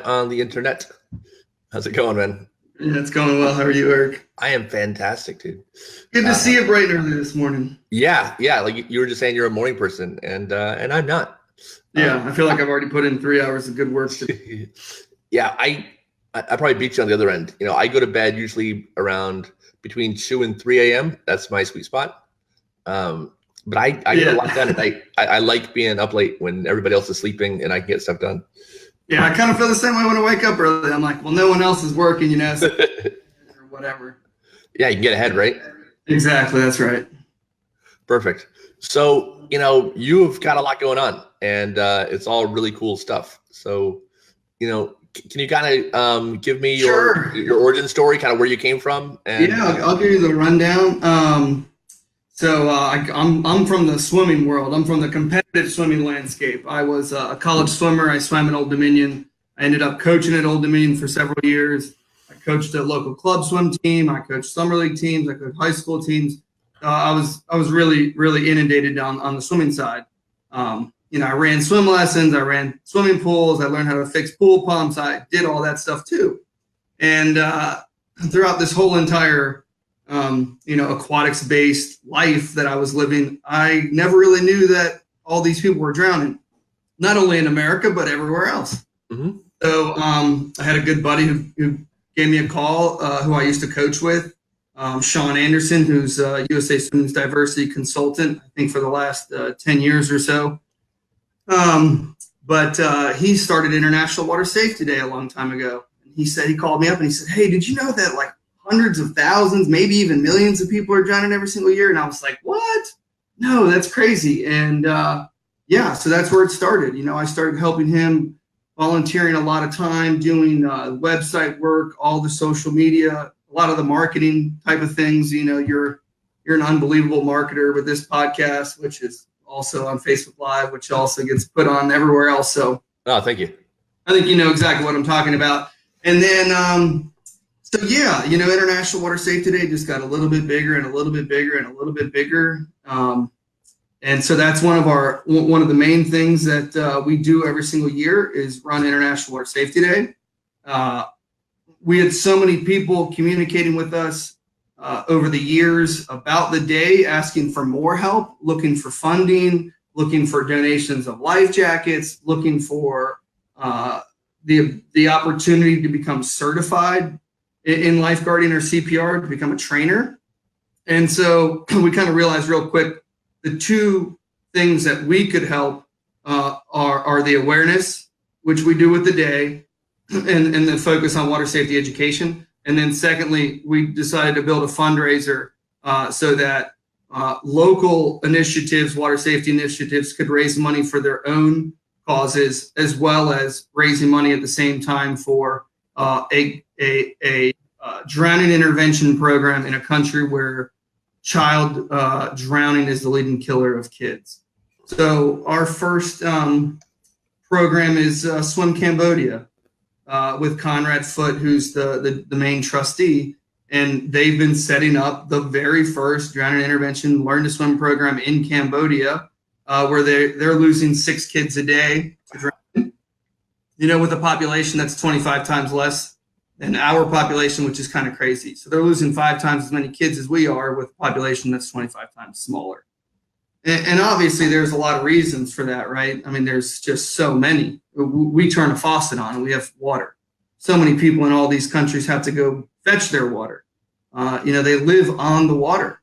on the internet. How's it going, man? Yeah, it's going well. How are you, Eric? I am fantastic, dude. Good to see you bright and early this morning. Yeah. Like you were just saying, you're a morning person, and I'm not. Yeah, I feel like I've already put in 3 hours of good work. Yeah, I probably beat you on the other end. I go to bed usually around between 2 and 3 a.m. That's my sweet spot. But I get a lot done at night. I like being up late when everybody else is sleeping and I can get stuff done. Yeah, I kind of feel the same way when I wake up early. I'm like, well, no one else is working, so or whatever. Yeah, you can get ahead, right? Exactly, that's right. Perfect. So, you've got a lot going on, and it's all really cool stuff. So, can you kind of give me your origin story, kind of where you came from? And, I'll give you the rundown. So I'm from the swimming world. I'm from the competitive swimming landscape. I was a college swimmer. I swam at Old Dominion. I ended up coaching at Old Dominion for several years. I coached a local club swim team. I coached summer league teams. I coached high school teams. I was really inundated on the swimming side. I ran swim lessons. I ran swimming pools. I learned how to fix pool pumps. I did all that stuff too. And throughout this whole entire aquatics-based life that I was living, I never really knew that all these people were drowning, not only in America, but everywhere else. Mm-hmm. So I had a good buddy who gave me a call, who I used to coach with, Sean Anderson, who's USA Swimming's diversity consultant, I think for the last 10 years or so. But he started International Water Safety Day a long time ago. He called me up and he said, "Hey, did you know that hundreds of thousands, maybe even millions of people are drowning every single year?" And I was like, "What? No, that's crazy." And so that's where it started. I started helping him, volunteering a lot of time, doing website work, all the social media, a lot of the marketing type of things. You're an unbelievable marketer with this podcast, which is also on Facebook Live, which also gets put on everywhere else. So, thank you. I think you know exactly what I'm talking about. And then, International Water Safety Day just got a little bit bigger and a little bit bigger and a little bit bigger. And so that's one of the main things that we do every single year is run International Water Safety Day. We had so many people communicating with us over the years about the day, asking for more help, looking for funding, looking for donations of life jackets, looking for the opportunity to become certified in lifeguarding or CPR, to become a trainer. And so we kind of realized real quick, the two things that we could help are the awareness, which we do with the day, and the focus on water safety education. And then secondly, we decided to build a fundraiser so that local initiatives, water safety initiatives, could raise money for their own causes, as well as raising money at the same time for a drowning intervention program in a country where child drowning is the leading killer of kids. So our first program is Swim Cambodia with Conrad Foote, who's the main trustee. And they've been setting up the very first drowning intervention learn to swim program in Cambodia, where they're losing 6 kids a day to drowning. With a population that's 25 times less than our population, which is kind of crazy. So they're losing 5 times as many kids as we are, with a population that's 25 times smaller. And obviously there's a lot of reasons for that, right? I mean, there's just so many. We turn a faucet on and we have water. So many people in all these countries have to go fetch their water. They live on the water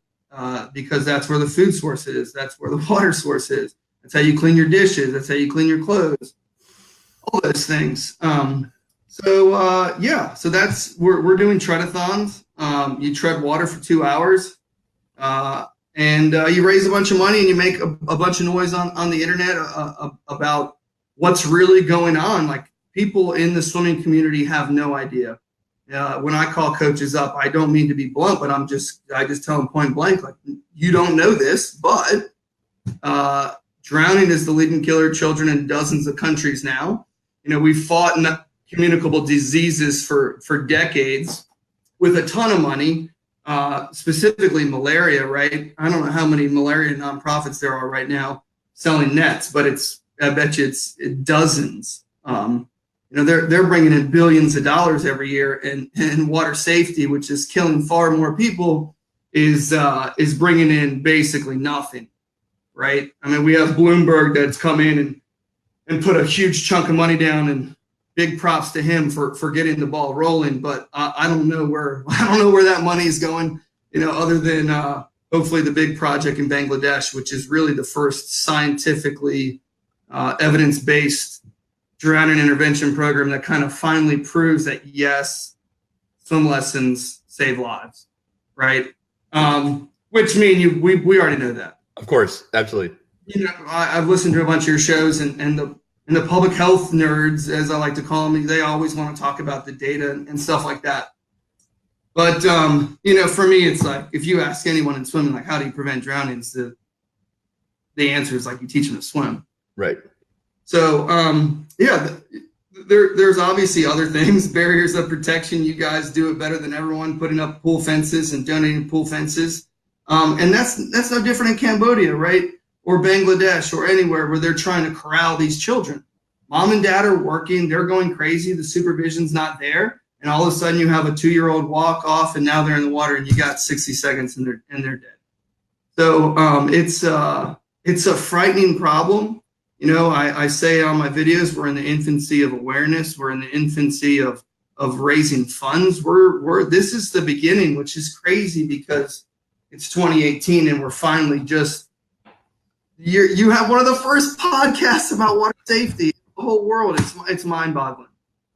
because that's where the food source is. That's where the water source is. That's how you clean your dishes. That's how you clean your clothes. All those things. So that's we're doing treadathons. You tread water for 2 hours, and you raise a bunch of money and you make a bunch of noise on the internet about what's really going on. Like, people in the swimming community have no idea. When I call coaches up, I don't mean to be blunt, but I just tell them point blank, like, you don't know this, but drowning is the leading killer of children in dozens of countries now. We've fought communicable diseases for decades with a ton of money, specifically malaria, right? I don't know how many malaria nonprofits there are right now selling nets, but I bet you it's dozens. they're bringing in billions of dollars every year, and water safety, which is killing far more people, is bringing in basically nothing, right? I mean, we have Bloomberg that's come in and put a huge chunk of money down, and big props to him for getting the ball rolling. But I don't know where that money is going, other than hopefully the big project in Bangladesh, which is really the first scientifically evidence-based drowning intervention program that kind of finally proves that, yes, swim lessons save lives, right? Which we already know that. Of course, absolutely. I've listened to a bunch of your shows, and the public health nerds, as I like to call them, they always want to talk about the data and stuff like that. But for me, it's like, if you ask anyone in swimming, like, how do you prevent drownings, the answer is like, you teach them to swim. Right. So, there's obviously other things, barriers of protection. You guys do it better than everyone, putting up pool fences and donating pool fences. And that's no different in Cambodia, right? Or Bangladesh, or anywhere where they're trying to corral these children. Mom and dad are working, they're going crazy, the supervision's not there, and all of a sudden you have a 2-year-old walk off, and now they're in the water, and you got 60 seconds and they're dead. So it's a frightening problem. I say on my videos, we're in the infancy of awareness. We're in the infancy of raising funds. This is the beginning, which is crazy because it's 2018 and we're finally just, you have one of the first podcasts about water safety in the whole world. It's mind boggling.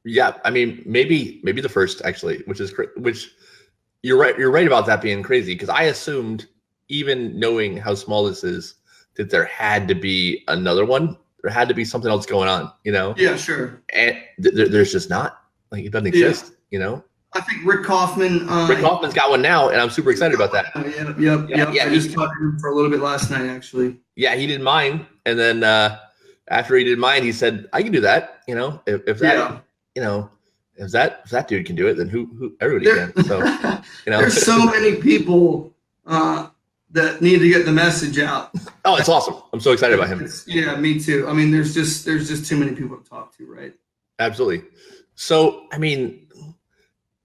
Yeah. I mean, maybe the first, actually, which you're right. You're right about that being crazy, because I assumed, even knowing how small this is, that there had to be another one. There had to be something else going on, Yeah, sure. And there's just not. Like, it doesn't exist, I think Rick Kaufman. Rick Kaufman's got one now, and I'm super excited about that. Yep. I just talked to him for a little bit last night, actually. Yeah, he did mine, and then after he did mine, he said, "I can do that." If that, if that dude can do it, then who everybody can. So, there's so many people that need to get the message out. Oh, it's awesome! I'm so excited about him. Yeah, me too. I mean, there's just too many people to talk to, right? Absolutely. So, I mean,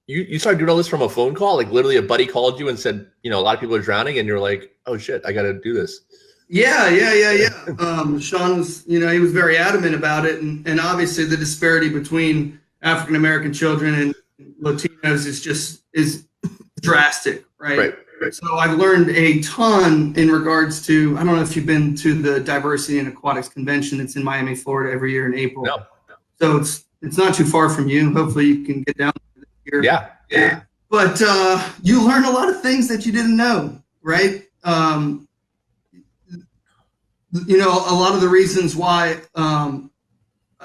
you started doing all this from a phone call? Like, literally a buddy called you and said, a lot of people are drowning, and you're like, oh shit, I got to do this. Yeah. Sean was, he was very adamant about it. And obviously the disparity between African-American children and Latinos is drastic, right? Right. So I've learned a ton in regards to, I don't know if you've been to the Diversity in Aquatics Convention. It's in Miami, Florida every year in April. No. So it's not too far from you. Hopefully you can get down this year. Yeah. But you learn a lot of things that you didn't know, right? A lot of the reasons why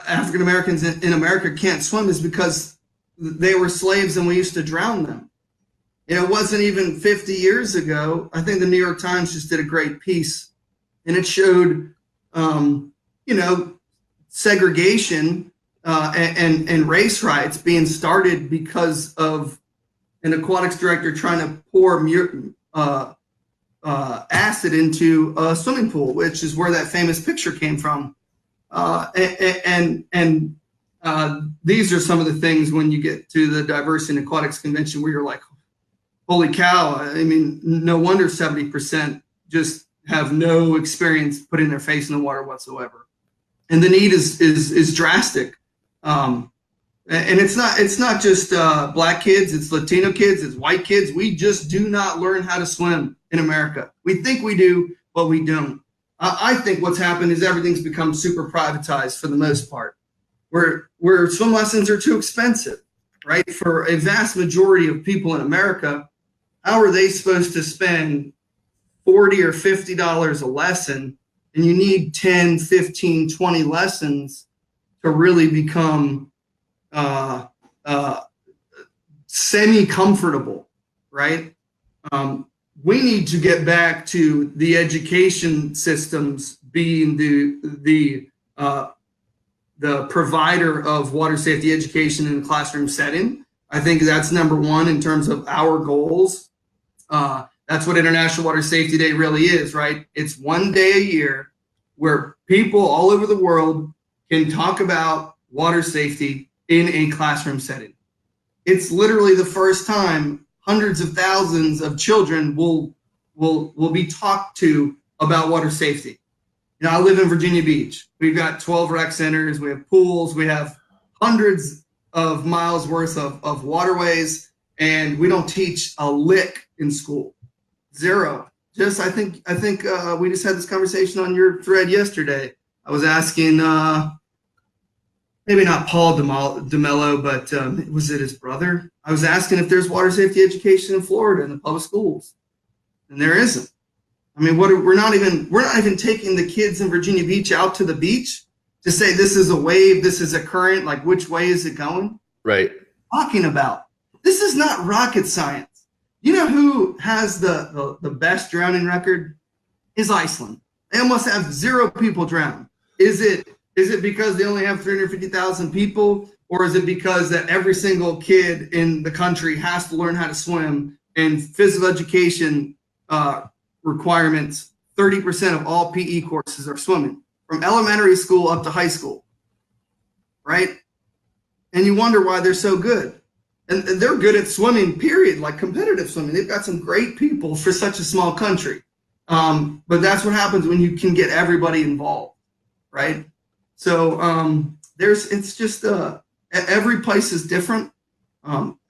African Americans in America can't swim is because they were slaves and we used to drown them. It wasn't even 50 years ago. I think the New York Times just did a great piece, and it showed, segregation and race riots being started because of an aquatics director trying to pour acid into a swimming pool, which is where that famous picture came from. These are some of the things when you get to the Diversity in Aquatics Convention where you're like, holy cow. I mean, no wonder 70% just have no experience putting their face in the water whatsoever. And the need is drastic. And it's not just black kids, it's Latino kids, it's white kids. We just do not learn how to swim in America. We think we do, but we don't. I think what's happened is everything's become super privatized for the most part, where swim lessons are too expensive, right? For a vast majority of people in America, how are they supposed to spend $40 or $50 a lesson, and you need 10, 15, 20 lessons to really become semi-comfortable, right? We need to get back to the education systems being the provider of water safety education in a classroom setting. I think that's number one in terms of our goals. That's what International Water Safety Day really is, right? It's one day a year where people all over the world can talk about water safety in a classroom setting. It's literally the first time hundreds of thousands of children will be talked to about water safety. You know, I live in Virginia Beach. We've got 12 rec centers. We have pools. We have hundreds of miles worth of waterways, and we don't teach a lick in school. Zero. Just I think we just had this conversation on your thread yesterday. I was asking maybe not Paul DeMello, but was it his brother? I was asking if there's water safety education in Florida in the public schools, and there isn't. I mean, we're not even taking the kids in Virginia Beach out to the beach to say this is a wave, this is a current, like which way is it going? Right. Talking about this is not rocket science. You know who has the best drowning record? Is Iceland. They almost have 0 people drown. Is it because they only have 350,000 people, or is it because that every single kid in the country has to learn how to swim, and physical education requirements, 30% of all PE courses are swimming from elementary school up to high school, right? And you wonder why they're so good. And they're good at swimming, period, like competitive swimming. They've got some great people for such a small country. But that's what happens when you can get everybody involved, right? So it's just every place is different.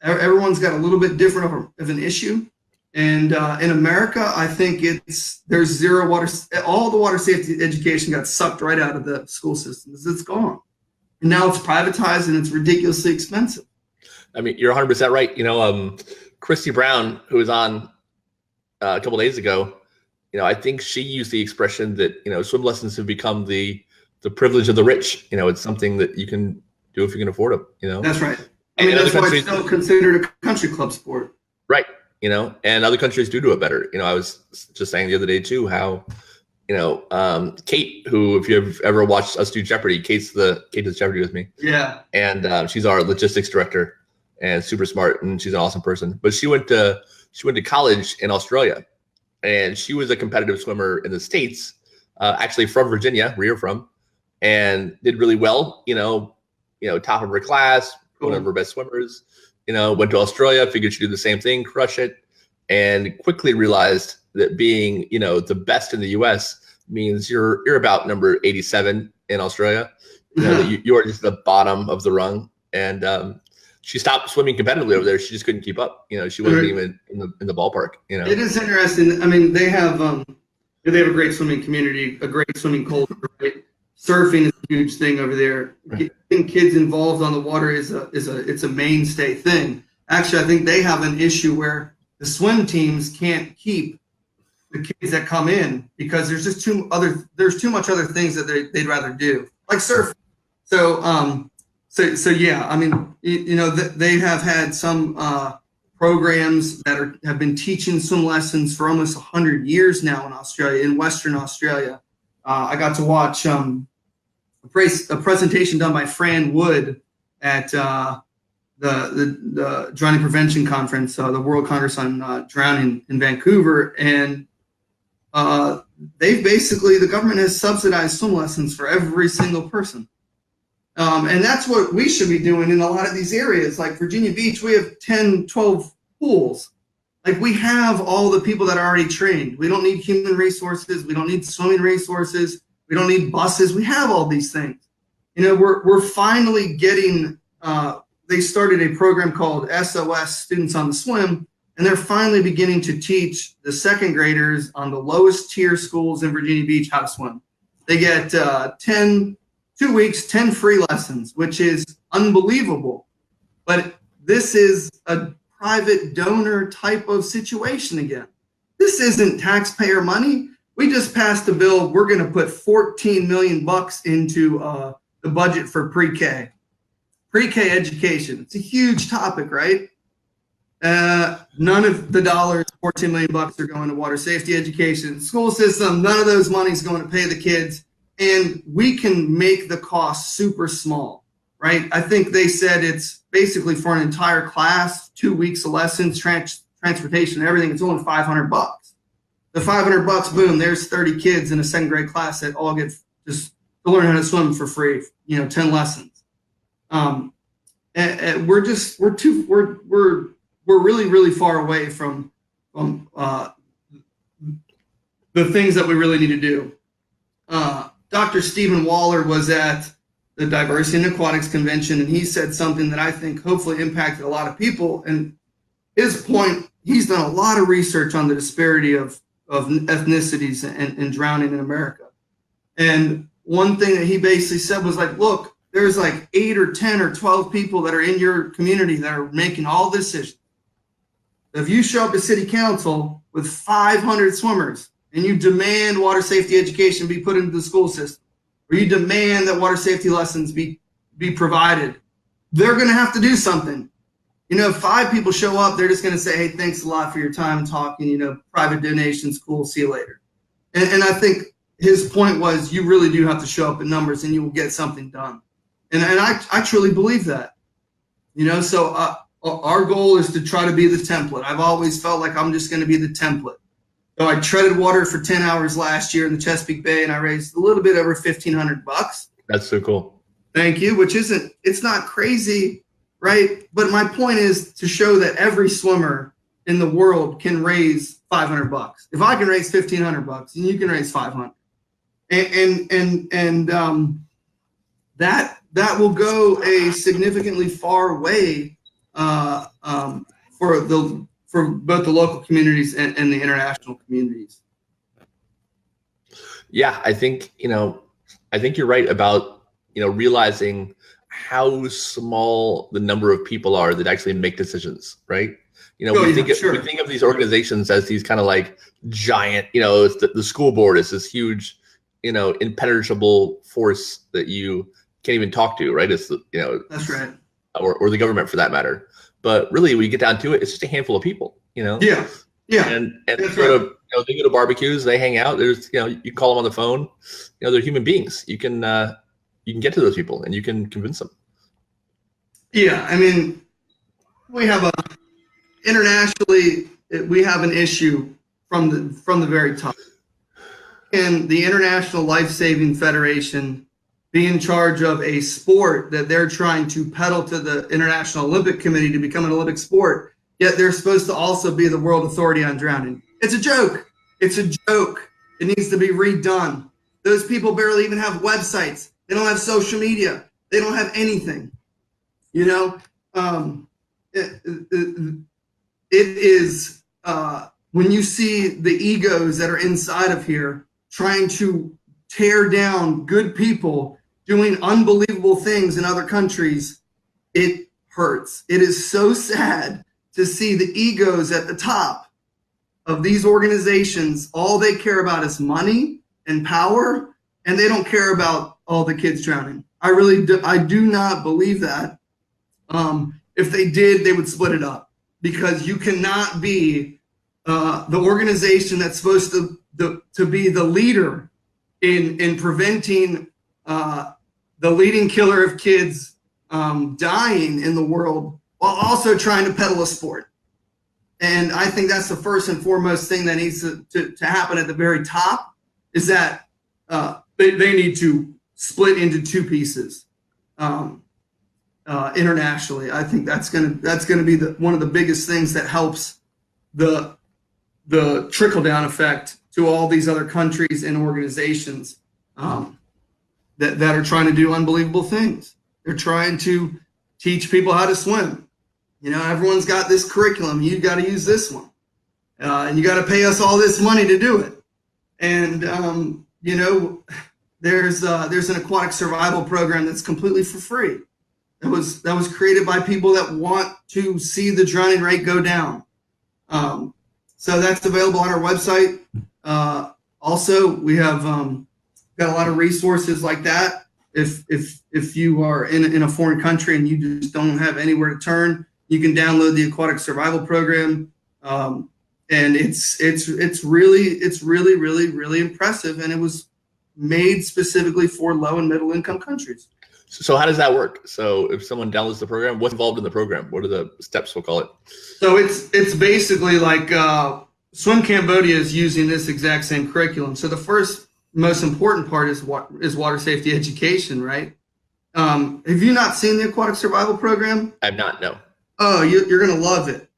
Everyone's got a little bit different of an issue. And in America, I think there's zero water. All the water safety education got sucked right out of the school systems. It's gone. And now it's privatized and it's ridiculously expensive. I mean, you're 100% right. You know, Christy Brown, who was on a couple days ago, you know, I think she used the expression that, you know, swim lessons have become the privilege of the rich. You know, it's something that you can do if you can afford them, you know. That's right. I mean, that's why it's still considered a country club sport. Right. You know, and other countries do it better. You know, I was just saying the other day too, how, you know, Kate, who, if you've ever watched us do Jeopardy, Kate does Jeopardy with me. Yeah. And she's our logistics director and super smart, and she's an awesome person. But she went to college in Australia, and she was a competitive swimmer in the States, actually from Virginia, where you're from, and did really well. You know, top of her class, one of her best swimmers. You know, went to Australia, figured she'd do the same thing, crush it, and quickly realized that being, you know, the best in the U.S. means you're about number 87 in Australia. You know, that you are just the bottom of the rung. And she stopped swimming competitively over there. She just couldn't keep up. You know, she wasn't even in the ballpark. You know, it is interesting. I mean, they have a great swimming community, a great swimming culture, right? Surfing is a huge thing over there. Getting kids involved on the water it's a mainstay thing. Actually, I think they have an issue where the swim teams can't keep the kids that come in because there's just too much other things that they'd rather do, like surfing. So yeah, I mean, you know, they have had some programs that have been teaching swim lessons for almost 100 years now in Australia, in Western Australia. I got to watch a presentation done by Fran Wood at the Drowning Prevention Conference, the World Congress on Drowning in Vancouver, and the government has subsidized swim lessons for every single person. And that's what we should be doing in a lot of these areas. Like Virginia Beach, we have 10, 12 pools. Like we have all the people that are already trained. We don't need human resources. We don't need swimming resources. We don't need buses. We have all these things. You know, we're finally getting, they started a program called SOS, Students on the Swim, and they're finally beginning to teach the second graders on the lowest tier schools in Virginia Beach how to swim. They get 2 weeks, 10 free lessons, which is unbelievable. But this is a private donor type of situation again. This isn't taxpayer money. We just passed a bill. We're going to put $14 million into the budget for pre-K education. It's a huge topic, right? None of the dollars, $14 million are going to water safety education, school system. None of those money is going to pay the kids. And we can make the cost super small, right? I think they said it's basically for an entire class, 2 weeks of lessons, transportation, everything. It's only $500. The $500, boom, there's 30 kids in a second grade class that all get just to learn how to swim for free, you know, 10 lessons. and we're really, really far away from the things that we really need to do. Dr. Stephen Waller was at the Diversity in Aquatics Convention, and he said something that I think hopefully impacted a lot of people. And his point, he's done a lot of research on the disparity of ethnicities and drowning in America. And one thing that he basically said was like, look, there's like 8 or 10 or 12 people that are in your community that are making all decisions. If you show up at city council with 500 swimmers and you demand water safety education be put into the school system, or you demand that water safety lessons be provided, they're going to have to do something. You know, if 5 people show up, they're just going to say, hey, thanks a lot for your time talking, you know, private donations, cool, see you later. And I think his point was you really do have to show up in numbers and you will get something done. And I truly believe that. You know, so our goal is to try to be the template. I've always felt like I'm just going to be the template. So I treaded water for 10 hours last year in the Chesapeake Bay, and I raised a little bit over $1,500. That's so cool. Thank you, it's not crazy, right? But my point is to show that every swimmer in the world can raise $500. If I can raise $1,500, then you can raise 500. And that will go a significantly far way for both the local communities and the international communities. Yeah, I think you're right about, realizing how small the number of people are that actually make decisions, right? We think of these organizations as these kind of like giant, it's the school board is this huge, impenetrable force that you can't even talk to, right? It's that's right. Or the government for that matter. But really, when you get down to it, it's just a handful of people, Yeah. And they go to barbecues, they hang out. There's, you call them on the phone. They're human beings. You can get to those people and you can convince them. Yeah, I mean, internationally, we have an issue from the very top. Can the International Life Saving Federation be in charge of a sport that they're trying to peddle to the International Olympic Committee to become an Olympic sport, yet they're supposed to also be the world authority on drowning? It's a joke. It's a joke. It needs to be redone. Those people barely even have websites. They don't have social media. They don't have anything. It is when you see the egos that are inside of here trying to tear down good people doing unbelievable things in other countries, it hurts. It is so sad to see the egos at the top of these organizations. All they care about is money and power, and they don't care about all the kids drowning. I do not believe that. If they did, they would split it up, because you cannot be the organization that's supposed to be the leader in preventing the leading killer of kids dying in the world, while also trying to peddle a sport. And I think that's the first and foremost thing that needs to happen at the very top, is that they need to split into 2 pieces internationally. I think that's gonna be one of the biggest things that helps the trickle down effect to all these other countries and organizations that are trying to do unbelievable things. They're trying to teach people how to swim. Everyone's got this curriculum. You've got to use this one. And you got to pay us all this money to do it. And, there's an aquatic survival program that's completely for free. That was created by people that want to see the drowning rate go down. So that's available on our website. Also, we have got a lot of resources like that. If you are in a foreign country and you just don't have anywhere to turn, you can download the Aquatic Survival Program, and it's really, really, really impressive. And it was made specifically for low and middle income countries. So how does that work? So if someone downloads the program, what's involved in the program? What are the steps, we'll call it? So it's basically like Swim Cambodia is using this exact same curriculum. So the first most important part is water safety education, right? Have you not seen the Aquatic Survival Program? I'm not, no. Oh, you're going to love it.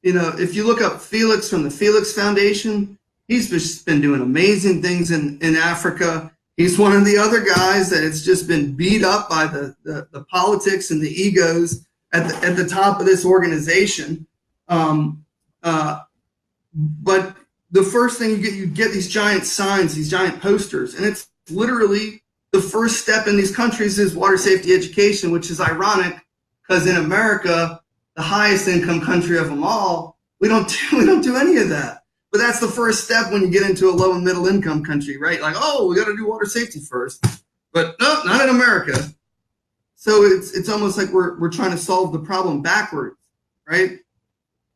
If you look up Felix from the Felix Foundation, he's just been doing amazing things in Africa. He's one of the other guys that has just been beat up by the politics and the egos at the top of this organization. But the first thing you get these giant signs, these giant posters, and it's literally the first step in these countries is water safety education, which is ironic because in America, the highest income country of them all, we don't do any of that. But that's the first step when you get into a low and middle income country, right? Like, oh, we got to do water safety first. But no, not in America. So it's almost like we're trying to solve the problem backwards, right?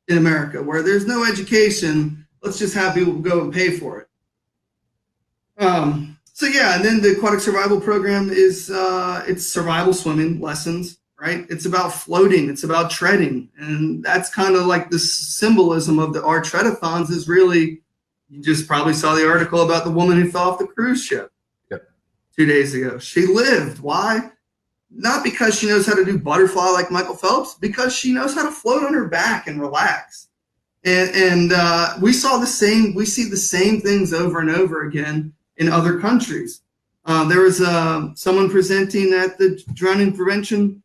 In America, where there's no education, let's just have people go and pay for it. So yeah, and then the Aquatic Survival Program is it's survival swimming lessons, right? It's about floating, it's about treading, and that's kind of like the symbolism of our treadathons is really, you just probably saw the article about the woman who fell off the cruise ship 2 days ago. She lived. Why? Not because she knows how to do butterfly like Michael Phelps, because she knows how to float on her back and relax. And we see the same things over and over again in other countries. There was someone presenting at the drowning prevention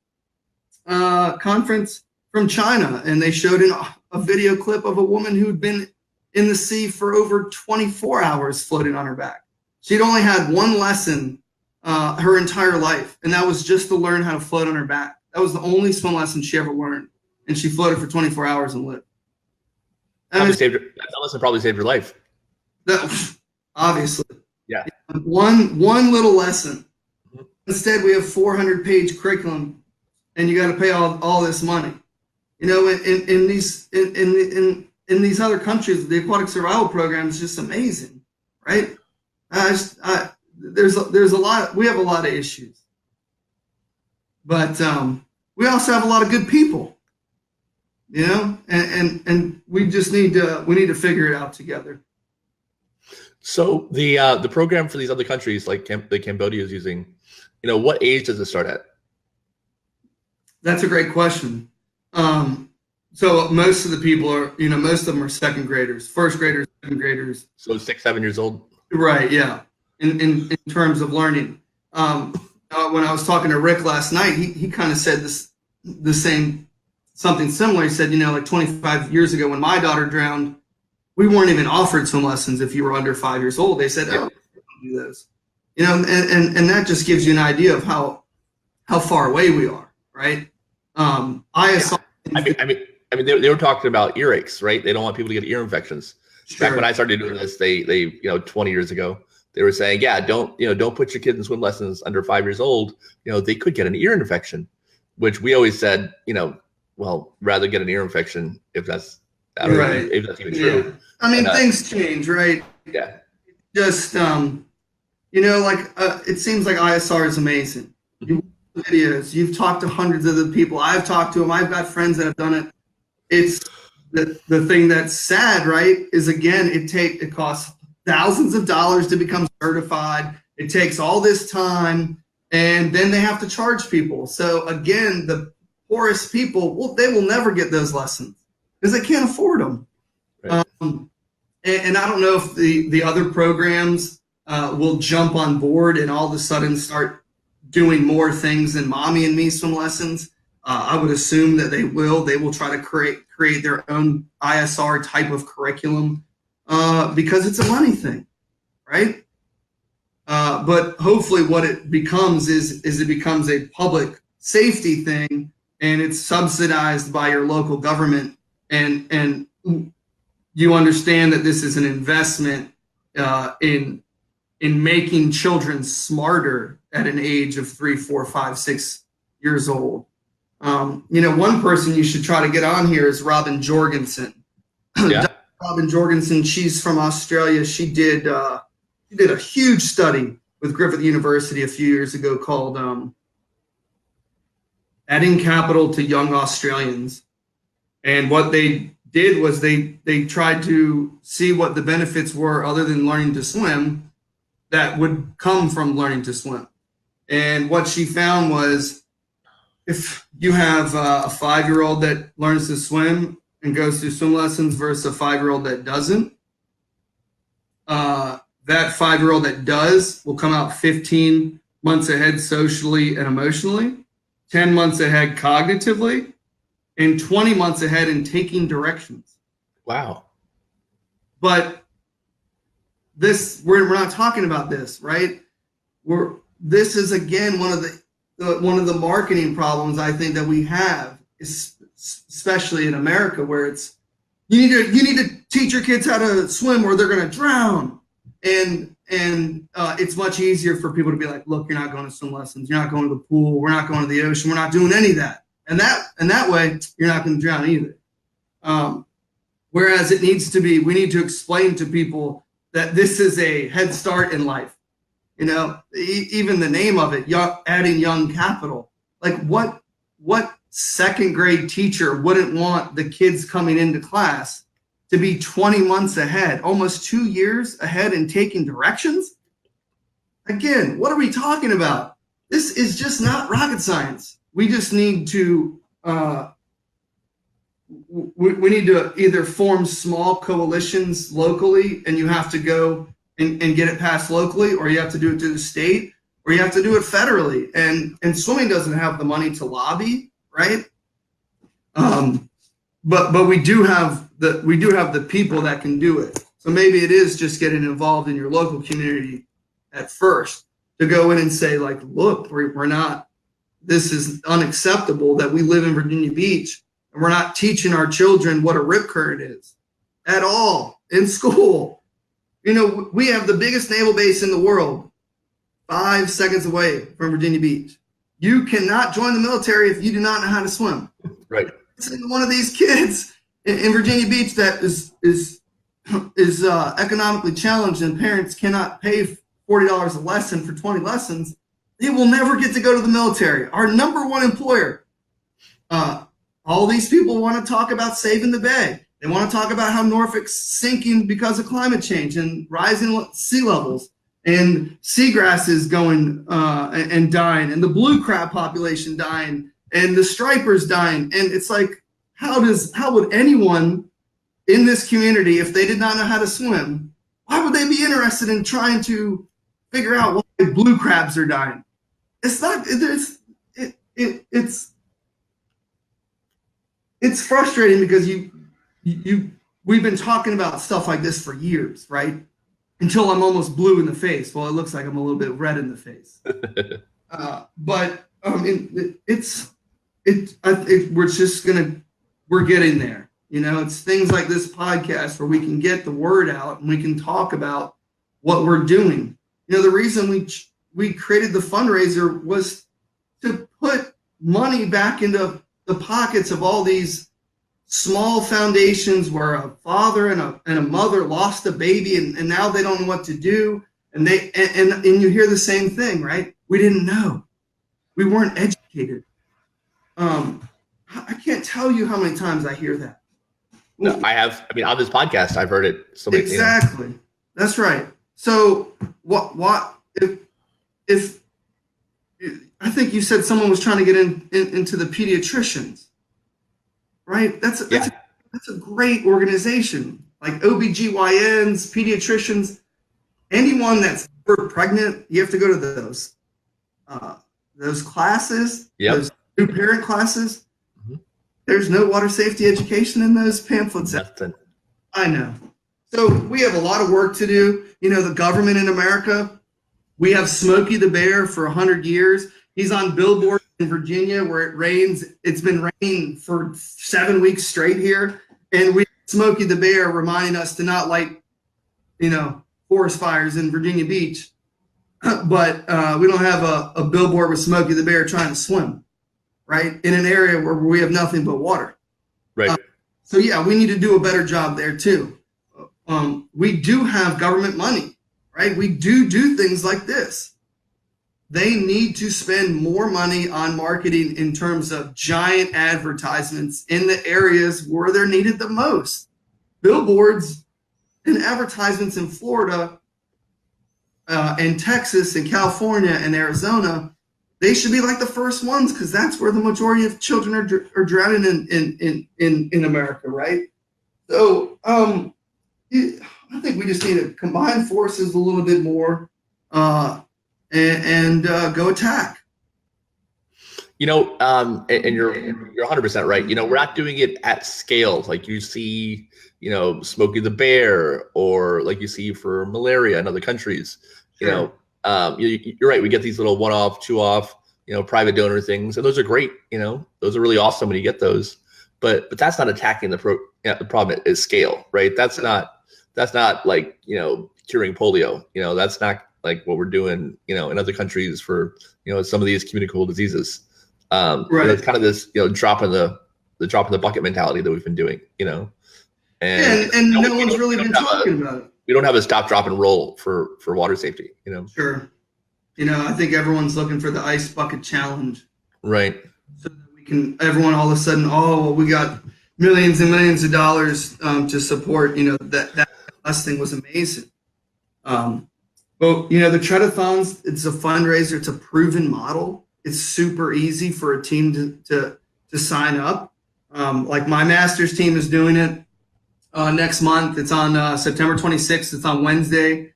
conference from China, and they showed a video clip of a woman who'd been in the sea for over 24 hours floating on her back. She'd only had one lesson her entire life, and that was just to learn how to float on her back. That was the only swim lesson she ever learned, and she floated for 24 hours and lived. That lesson probably saved her life. Obviously. Yeah. One little lesson. Mm-hmm. Instead, we have 400-page curriculum, and you got to pay all this money. In these other countries, the Aquatic Survival Program is just amazing, right? There's a lot. We have a lot of issues, but we also have a lot of good people, and we just need to figure it out together. So the program for these other countries, like the Cambodia is using, what age does it start at? That's a great question. So most of the people are, most of them are second graders, first graders, second graders. So 6, 7 years old. Right. Yeah. In terms of learning. When I was talking to Rick last night, he kind of said something similar. He said, like 25 years ago when my daughter drowned, we weren't even offered swim lessons if you were under 5 years old. They said, oh, we don't do those. And that just gives you an idea of how far away we are, right? ISR. I mean, they were talking about earaches, right? They don't want people to get ear infections. Sure. Back when I started doing this, they 20 years ago, they were saying, yeah, don't put your kids in swim lessons under 5 years old. They could get an ear infection, which we always said, well, rather get an ear infection if that's right. If that's even true. Yeah. I mean, things change, right? Yeah. Just it seems like ISR is amazing. You watch the videos, you've talked to hundreds of the people. I've talked to them. I've got friends that have done it. It's the thing that's sad, right? Is again, it costs thousands of dollars to become certified. It takes all this time, and then they have to charge people. So again, the poorest people, they will never get those lessons because they can't afford them. Right. And I don't know if the other programs will jump on board and all of a sudden start doing more things than Mommy and Me swim lessons. I would assume that they will. They will try to create their own ISR type of curriculum because it's a money thing, right? But hopefully what it becomes is it becomes a public safety thing, and it's subsidized by your local government, and you understand that this is an investment in making children smarter at an age of 3, 4, 5, 6 years old. One person you should try to get on here is Robin Jorgensen. Yeah. Robin Jorgensen, she's from Australia. She did a huge study with Griffith University a few years ago called Adding Capital to Young Australians. And what they did was they tried to see what the benefits were other than learning to swim that would come from learning to swim. And what she found was if you have a 5-year-old that learns to swim and goes through swim lessons versus a 5-year-old that doesn't, that 5-year-old that does will come out 15 months ahead socially and emotionally, 10 months ahead cognitively, and 20 months ahead in taking directions. Wow. But we're not talking about this, right? This is again one of the marketing problems I think that we have, especially in America, where it's you need to teach your kids how to swim or they're going to drown, and it's much easier for people to be like, look, you're not going to swim lessons, you're not going to the pool, we're not going to the ocean, we're not doing any of that, and that way you're not going to drown either. Whereas it needs to be, we need to explain to people that this is a head start in life. You know, even the name of it, adding young capital. Like what second grade teacher wouldn't want the kids coming into class to be 20 months ahead, almost 2 years ahead in taking directions? Again, what are we talking about? This is just not rocket science. We just need to we need to either form small coalitions locally, and you have to go and get it passed locally, or you have to do it through the state, or you have to do it federally. And swimming doesn't have the money to lobby, right? But we do have the people that can do it. So maybe it is just getting involved in your local community at first to go in and say, like, look, we're not, this is unacceptable that we live in Virginia Beach and we're not teaching our children what a rip current is at all in school. You know, we have the biggest naval base in the world, 5 seconds away from Virginia Beach. You cannot join the military if you do not know how to swim. Right. It's one of these kids in Virginia Beach that is economically challenged, and parents cannot pay $40 a lesson for 20 lessons. They will never get to go to the military. Our number one employer. All these people want to talk about saving the bay. They want to talk about how Norfolk's sinking because of climate change and rising sea levels, and seagrasses going and dying, and the blue crab population dying, and the stripers dying. And it's like, how would anyone in this community, if they did not know how to swim, why would they be interested in trying to figure out why blue crabs are dying? It's not. It's frustrating because we've been talking about stuff like this for years, right? Until I'm almost blue in the face. Well, it looks like I'm a little bit red in the face. We're getting there. You know, it's things like this podcast where we can get the word out and we can talk about what we're doing. You know, the reason we created the fundraiser was to put money back into the pockets of all these small foundations where a father and a mother lost a baby and now they don't know what to do. And you hear the same thing, right? We didn't know. We weren't educated. I can't tell you how many times I hear that. No, I have. I mean, on this podcast, I've heard it so many. Exactly. You know. That's right. So what if I think you said someone was trying to get into the pediatricians, right? That's a great organization. Like OBGYNs, pediatricians, anyone that's ever pregnant, you have to go to those classes, those new parent classes. Mm-hmm. There's no water safety education in those pamphlets. Nothing. I know. So we have a lot of work to do. You know, the government in America, we have Smokey the Bear for 100 years. He's on billboards in Virginia where it rains. It's been raining for 7 weeks straight here. And we have Smokey the Bear reminding us to not light, forest fires in Virginia Beach. But we don't have a billboard with Smokey the Bear trying to swim, right? In an area where we have nothing but water. Right. So, yeah, we need to do a better job there, too. We do have government money, right? We do things like this. They need to spend more money on marketing in terms of giant advertisements in the areas where they're needed the most. Billboards and advertisements in Florida and Texas and California and Arizona they should be like the first ones, because that's where the majority of children are drowning in America, right? So I think we just need to combine forces a little bit more and go attack. And you're 100% right. We're not doing it at scale like you see, Smokey the Bear, or like you see for malaria in other countries. Sure. You're right. We get these little one-off, two-off, private donor things, and those are great. Those are really awesome when you get those. But that's not attacking the problem at scale, right? That's not like curing polio. That's not like what we're doing in other countries for some of these communicable diseases. Right. It's kind of this drop in the bucket mentality that we've been doing. And no one's really been talking about it. We don't have a stop, drop, and roll for water safety. Sure. I think everyone's looking for the ice bucket challenge. Right. So that everyone all of a sudden, we got millions and millions of dollars to support, that last thing was amazing. But the Treadathons, it's a fundraiser. It's a proven model. It's super easy for a team to sign up. Like my master's team is doing it next month. It's on September 26th. It's on Wednesday.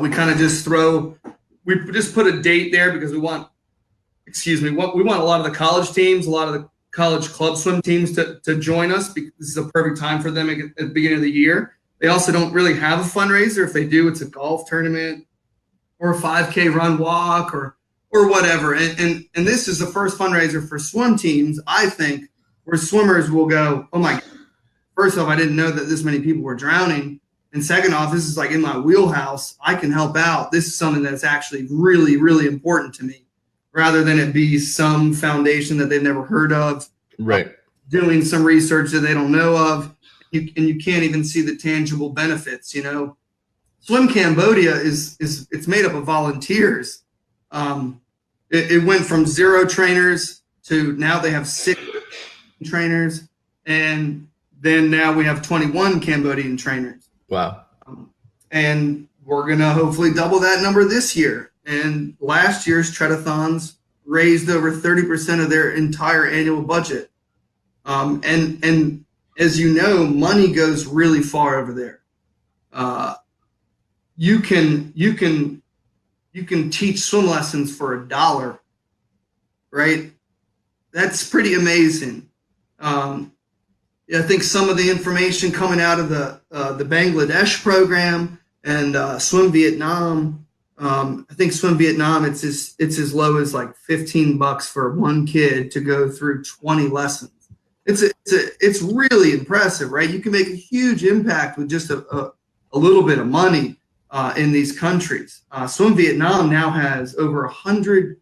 We kind of just put a date there because we want a lot of the college teams, a lot of the college club swim teams to join us, because this is a perfect time for them at the beginning of the year. They also don't really have a fundraiser. If they do, it's a golf tournament or a 5K run walk or whatever. And this is the first fundraiser for swim teams, I think, where swimmers will go, oh my God, first off, I didn't know that this many people were drowning. And second off, this is like in my wheelhouse. I can help out. This is something that's actually really, really important to me, rather than it be some foundation that they've never heard of, right? Doing some research that they don't know of, and you can't even see the tangible benefits. Swim Cambodia it's made up of volunteers. It went from 0 trainers to now they have 6 trainers, and then now we have 21 Cambodian trainers. Wow. And we're going to hopefully double that number this year. And last year's Treadathons raised over 30% of their entire annual budget. And as you know, money goes really far over there. You can teach swim lessons for $1, right? That's pretty amazing. I think some of the information coming out of the Bangladesh program and Swim Vietnam, I think Swim Vietnam, it's as low as like $15 for one kid to go through 20 lessons. It's really impressive, right? You can make a huge impact with just a little bit of money in these countries. Swim Vietnam now has over 100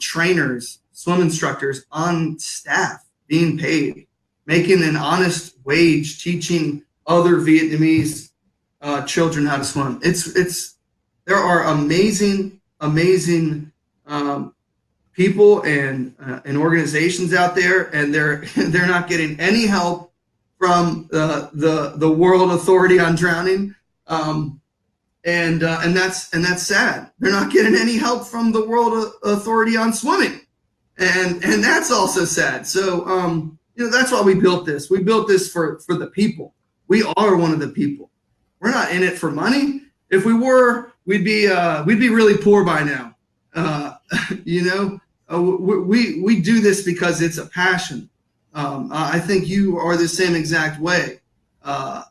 trainers, swim instructors on staff being paid, making an honest wage, teaching other Vietnamese children how to swim. There are amazing people and organizations out there, and they're not getting any help from the World Authority on Drowning, and that's sad. They're not getting any help from the World Authority on Swimming, and that's also sad. So that's why we built this. We built this for the people. We are one of the people. We're not in it for money. If we were, we'd be really poor by now. We do this because it's a passion. I think you are the same exact way. I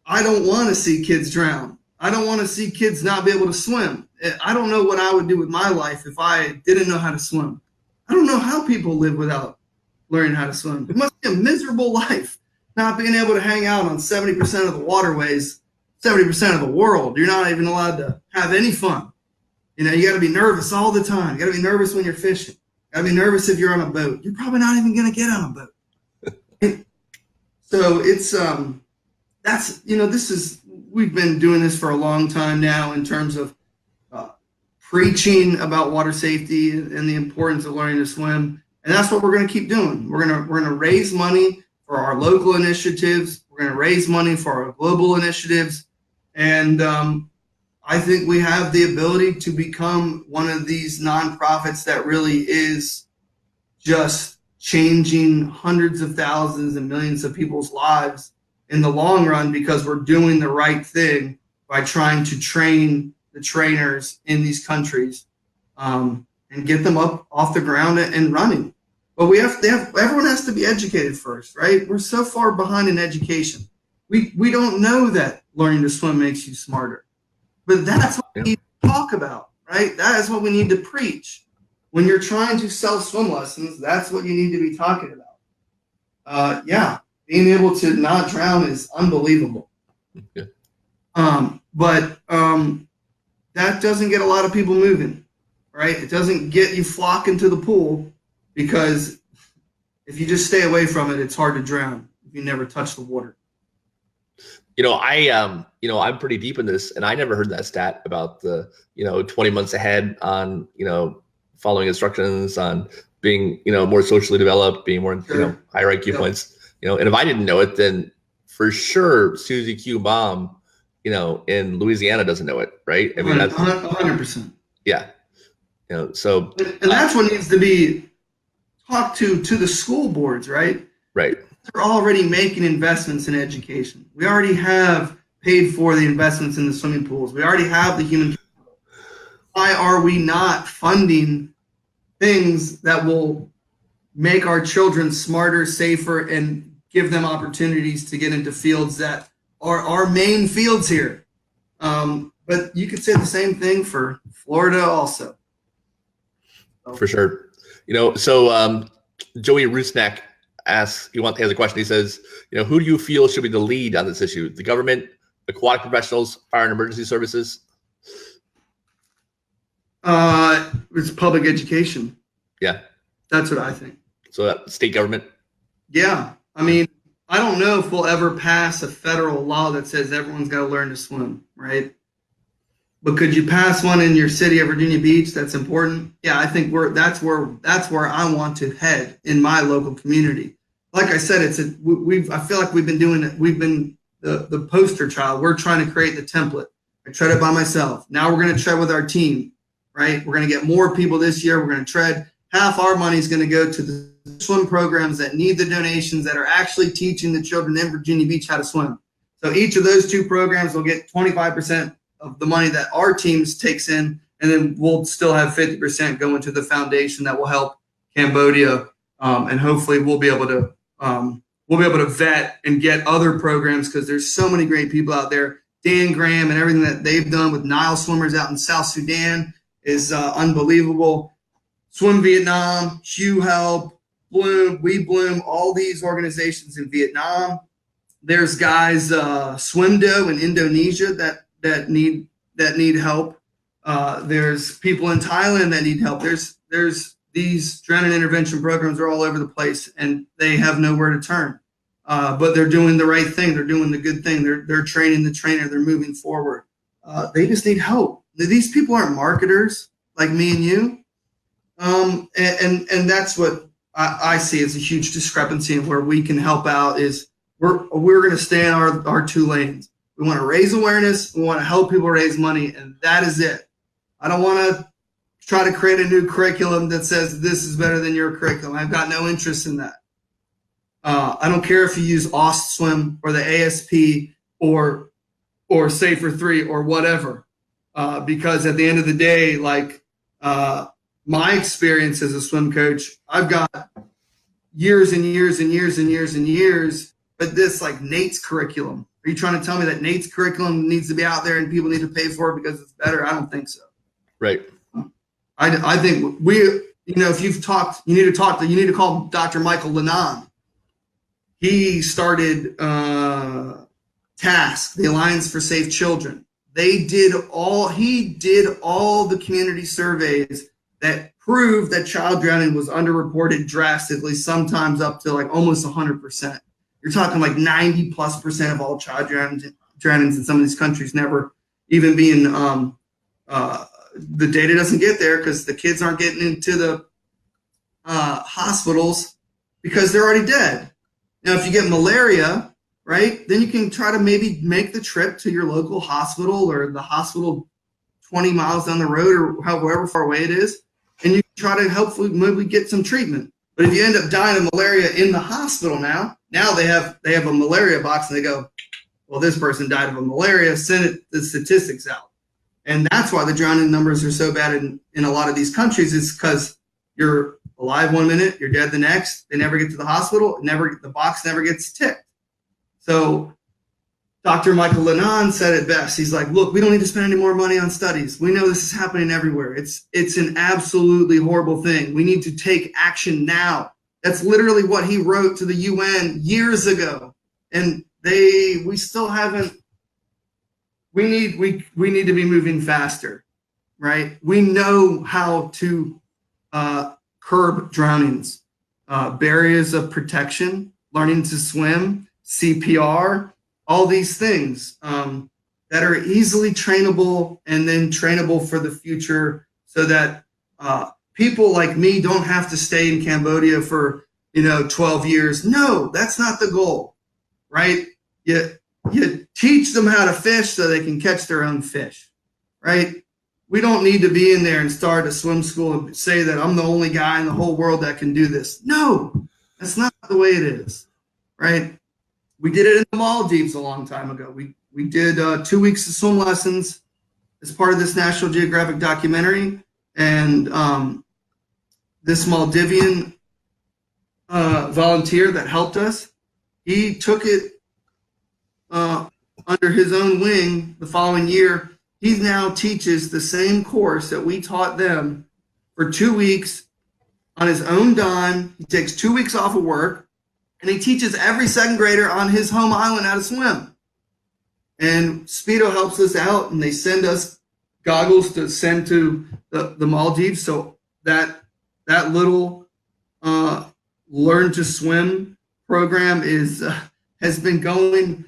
don't want to see kids drown. I don't want to see kids not be able to swim. I don't know what I would do with my life if I didn't know how to swim. I don't know how people live without learning how to swim. It must be a miserable life not being able to hang out on 70% of the waterways, 70% of the world. You're not even allowed to have any fun. You got to be nervous all the time. You got to be nervous when you're fishing. You got to be nervous if you're on a boat. You're probably not even going to get on a boat. So it's we've been doing this for a long time now in terms of preaching about water safety and the importance of learning to swim. And that's what we're going to keep doing. We're going to raise money for our local initiatives. We're going to raise money for our global initiatives. And I think we have the ability to become one of these nonprofits that really is just changing hundreds of thousands and millions of people's lives in the long run, because we're doing the right thing by trying to train the trainers in these countries and get them up off the ground and running. But everyone has to be educated first, right? We're so far behind in education. We don't know that learning to swim makes you smarter. But that's what we need to talk about, right? That is what we need to preach. When you're trying to sell swim lessons, that's what you need to be talking about. Being able to not drown is unbelievable. Yeah. But that doesn't get a lot of people moving, right? It doesn't get you flocking to the pool, because if you just stay away from it, it's hard to drown if you never touch the water. I'm pretty deep in this, and I never heard that stat about the 20 months ahead on following instructions, on being more socially developed, being more higher IQ points. And if I didn't know it, then for sure Susie Q mom in Louisiana doesn't know it, right? I mean, that's 100%. Yeah. So and that's what needs to be talked to the school boards, right? Right. They're already making investments in education. We already have paid for the investments in the swimming pools. We already have the human capital. Why are we not funding things that will make our children smarter, safer, and give them opportunities to get into fields that are our main fields here? But you could say the same thing for Florida also. For sure. So Joey Rusnak asks, he has a question. He says, who do you feel should be the lead on this issue? The government, aquatic professionals, fire and emergency services? It's public education. Yeah. That's what I think. So state government? Yeah. I mean, I don't know if we'll ever pass a federal law that says everyone's got to learn to swim, right? But could you pass one in your city of Virginia Beach that's important? Yeah, I think that's where I want to head in my local community. Like I said, I feel like we've been doing it. We've been the poster child. We're trying to create the template. I tread it by myself. Now we're going to tread with our team, right? We're going to get more people this year. We're going to tread. Half our money is going to go to the swim programs that need the donations, that are actually teaching the children in Virginia Beach how to swim. So each of those two programs will get 25% of the money that our teams takes in, and then we'll still have 50% going to the foundation that will help Cambodia, and hopefully we'll be able to vet and get other programs, because there's so many great people out there. Dan Graham and everything that they've done with Nile swimmers out in South Sudan is unbelievable. Swim Vietnam, Hugh Help, Bloom, We Bloom, all these organizations in Vietnam. There's guys, Swimdo in Indonesia that need help. There's people in Thailand that need help. There's these drowning intervention programs are all over the place, and they have nowhere to turn. But they're doing the right thing. They're doing the good thing. They're training the trainer. They're moving forward. They just need help. These people aren't marketers like me and you. And that's what I see as a huge discrepancy in where we can help out. Is we're going to stay in our two lanes. We want to raise awareness. We want to help people raise money, and that is it. I don't want to try to create a new curriculum that says this is better than your curriculum. I've got no interest in that. I don't care if you use OSTSWIM or the ASP or Safer 3 or whatever, because at the end of the day, my experience as a swim coach, I've got years and years and years and years and years, but this Nate's curriculum. Are you trying to tell me that Nate's curriculum needs to be out there and people need to pay for it because it's better? I don't think so. Right. I think if you've talked, you need to call Dr. Michael Lennon. He started TASK, the Alliance for Safe Children. He did all the community surveys that proved that child drowning was underreported drastically, sometimes up to almost 100%. You're talking 90+% of all child drownings in some of these countries never even being the data doesn't get there because the kids aren't getting into the hospitals because they're already dead. Now, if you get malaria, right, then you can try to maybe make the trip to your local hospital or the hospital 20 miles down the road or however far away it is, and you try to hopefully maybe get some treatment. But if you end up dying of malaria in the hospital now they have a malaria box and they go, well, this person died of a malaria, send the statistics out. And that's why the drowning numbers are so bad in a lot of these countries, is because you're alive 1 minute, you're dead the next. They never get to the hospital. The box never gets ticked. So Dr. Michael Lennon said it best. He's like, look, we don't need to spend any more money on studies. We know this is happening everywhere. It's an absolutely horrible thing. We need to take action now. That's literally what he wrote to the UN years ago. And we still haven't. We need to be moving faster, right? We know how to curb drownings, barriers of protection, learning to swim, CPR, all these things that are easily trainable and then trainable for the future, so that people like me don't have to stay in Cambodia for 12 years. No, that's not the goal, right? You teach them how to fish so they can catch their own fish, right? We don't need to be in there and start a swim school and say that I'm the only guy in the whole world that can do this. No, that's not the way it is, right? We did it in the Maldives a long time ago. We did 2 weeks of swim lessons as part of this National Geographic documentary. And this Maldivian volunteer that helped us, he took it under his own wing the following year. He now teaches the same course that we taught them for 2 weeks on his own dime. He takes 2 weeks off of work, and he teaches every second grader on his home island how to swim. And Speedo helps us out, and they send us goggles to send to the Maldives. So that little learn to swim program has been going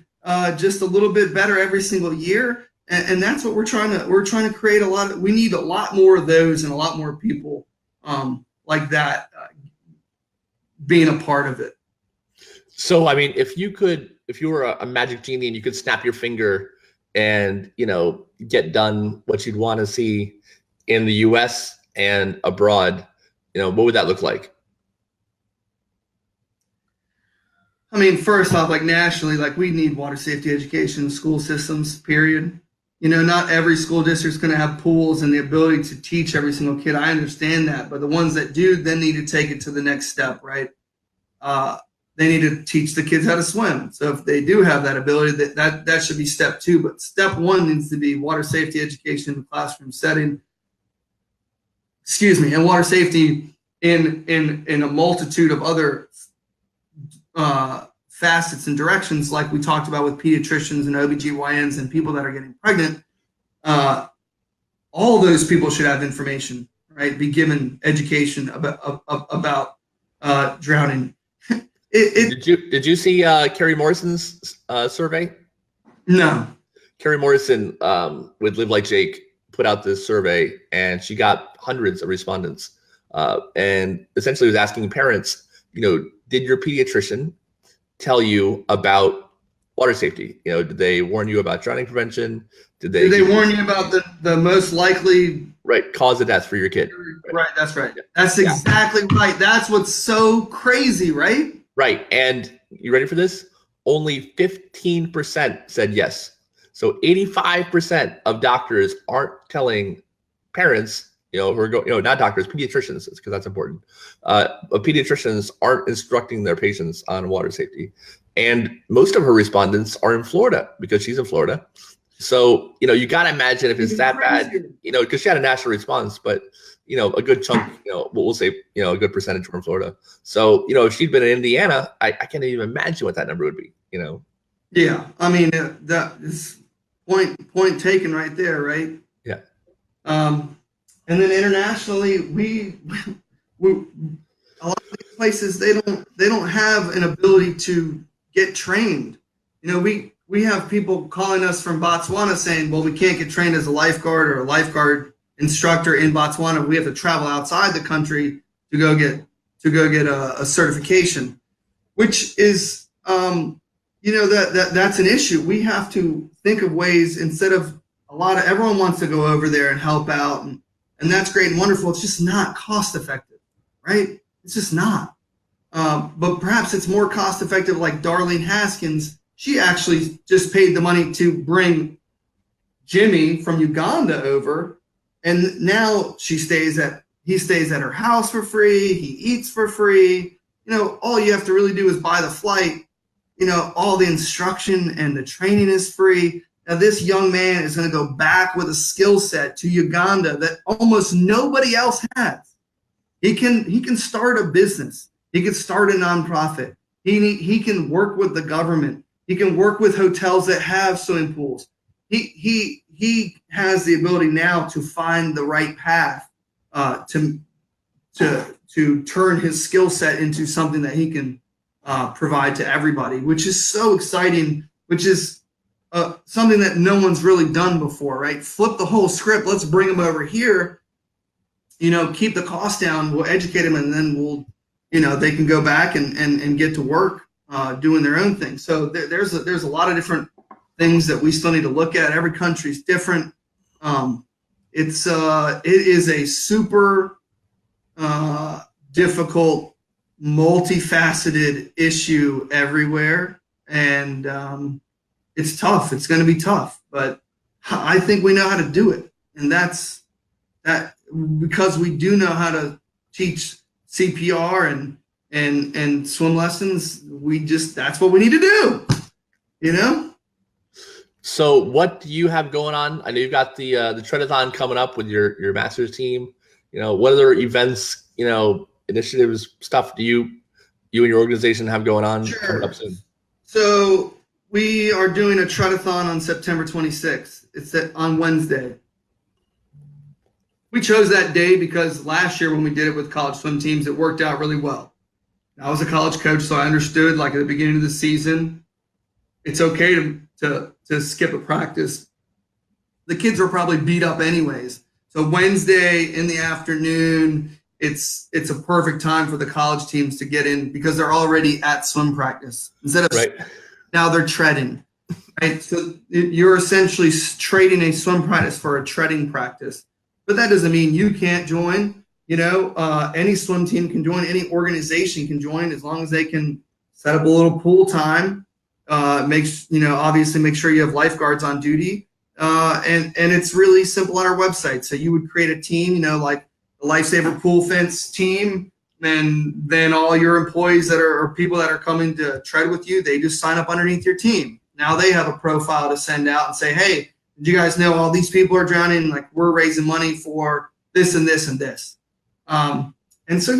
just a little bit better every single year. And that's what we're trying to create we need a lot more of those, and a lot more people like that being a part of it. So, I mean, if you were a magic genie and you could snap your finger and, get done what you'd want to see in the US and abroad, what would that look like? I mean, first off, like nationally, like we need water safety education in school systems, period. Not every school district is going to have pools and the ability to teach every single kid. I understand that, but the ones that do then need to take it to the next step, right? They need to teach the kids how to swim. So if they do have that ability, that should be step 2. But step 1 needs to be water safety education in the classroom setting. And water safety in a multitude of other facets and directions, like we talked about with pediatricians and OBGYNs and people that are getting pregnant. All those people should have information, right? Be given education about drowning. Did you see Carrie Morrison's survey? No. Carrie Morrison with Live Like Jake put out this survey, and she got hundreds of respondents, and essentially was asking parents, did your pediatrician tell you about water safety? Did they warn you about drowning prevention? Did they warn you about the most likely cause of death for your kid? Right, that's right. That's exactly right. That's what's so crazy, right? Right. And you ready for this? Only 15% said yes. So 85% of doctors aren't telling parents, who are not doctors, pediatricians, because that's important. Pediatricians aren't instructing their patients on water safety. And most of her respondents are in Florida, because she's in Florida. So, you got to imagine if it's that bad, because she had a national response, but, a good chunk, we'll say, a good percentage were in Florida. So, if she'd been in Indiana, I can't even imagine what that number would be, Yeah. I mean, that is point taken right there, right? Yeah. And then internationally, we a lot of these places, they don't have an ability to get trained. We have people calling us from Botswana saying, well, we can't get trained as a lifeguard or a lifeguard instructor in Botswana. We have to travel outside the country to go get a certification, which is, that's an issue. We have to think of ways, instead of everyone wants to go over there and help out, and that's great and wonderful. It's just not cost effective, right? It's just not. But perhaps it's more cost effective, like Darlene Haskins. She actually just paid the money to bring Jimmy from Uganda over, and now he stays at her house for free. He eats for free. All you have to really do is buy the flight. All the instruction and the training is free. Now this young man is going to go back with a skill set to Uganda that almost nobody else has. He can start a business. He can start a nonprofit. He can work with the government. He can work with hotels that have swimming pools. He has the ability now to find the right path to turn his skill set into something that he can provide to everybody, which is so exciting, which is something that no one's really done before, right? Flip the whole script. Let's bring him over here, keep the cost down. We'll educate them, and then they can go back and get to work doing their own thing. So there's a lot of different things that we still need to look at. Every country's different. It is a super difficult, multifaceted issue everywhere, and it's tough. It's going to be tough, but I think we know how to do it, and that's because we do know how to teach CPR and swim lessons. That's what we need to do. So what do you have going on? I know you've got the Treadathon coming up with your master's team. What other events, initiatives, stuff do you and your organization have going on coming up soon? So we are doing a Treadathon on September 26th. It's on Wednesday. We chose that day because last year when we did it with college swim teams, it worked out really well. I was a college coach, so I understood, like at the beginning of the season, it's okay to skip a practice. The kids were probably beat up anyways. So Wednesday in the afternoon, it's a perfect time for the college teams to get in because they're already at swim practice. Instead of now they're treading, right? So you're essentially trading a swim practice for a treading practice. But that doesn't mean you can't join. Any swim team can join. Any organization can join as long as they can set up a little pool time. Obviously make sure you have lifeguards on duty. And it's really simple on our website. So you would create a team, like the Lifesaver Pool Fence team, and then all your employees or people that are coming to tread with you, they just sign up underneath your team. Now they have a profile to send out and say, hey, did you guys know all these people are drowning? Like, we're raising money for this and this and this. And so,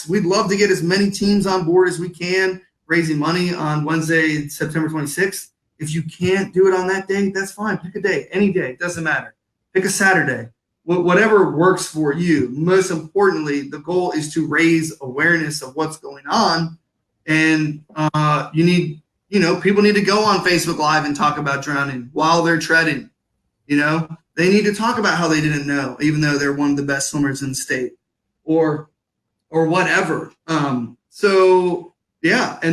we'd love to get as many teams on board as we can, raising money on Wednesday, September 26th. If you can't do it on that day, that's fine. Pick a day, any day, it doesn't matter. Pick a Saturday, whatever works for you. Most importantly, the goal is to raise awareness of what's going on. And people need to go on Facebook Live and talk about drowning while they're treading. They need to talk about how they didn't know, even though they're one of the best swimmers in the state, or whatever. And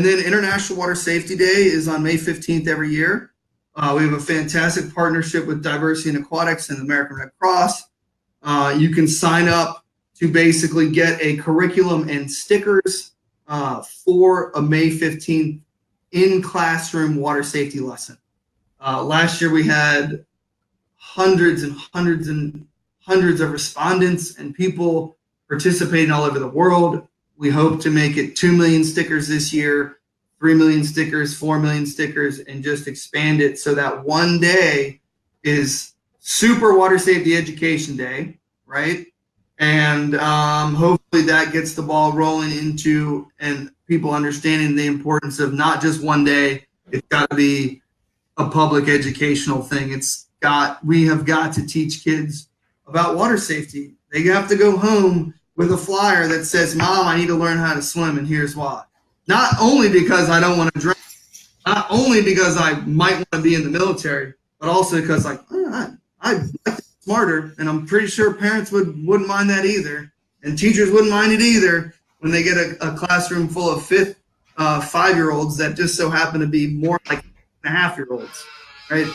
then International Water Safety Day is on May 15th every year. We have a fantastic partnership with Diversity in Aquatics and the American Red Cross. You can sign up to basically get a curriculum and stickers for a May 15th in-classroom water safety lesson. Last year we had hundreds and hundreds and hundreds of respondents and people participating all over the world. We hope to make it 2 million stickers this year, 3 million stickers, 4 million stickers, and just expand it so that one day is Super Water Safety Education Day, right? And hopefully that gets the ball rolling into and people understanding the importance of not just one day. It's got to be a public educational thing. We have got to teach kids about water safety. They have to go home with a flyer that says, Mom, I need to learn how to swim, and here's why. Not only because I don't want to drown, not only because I might want to be in the military, but also because I'm smarter, and I'm pretty sure parents wouldn't mind that either, and teachers wouldn't mind it either when they get a classroom full of 5-year-olds that just so happen to be more like 5.5-year-olds, right?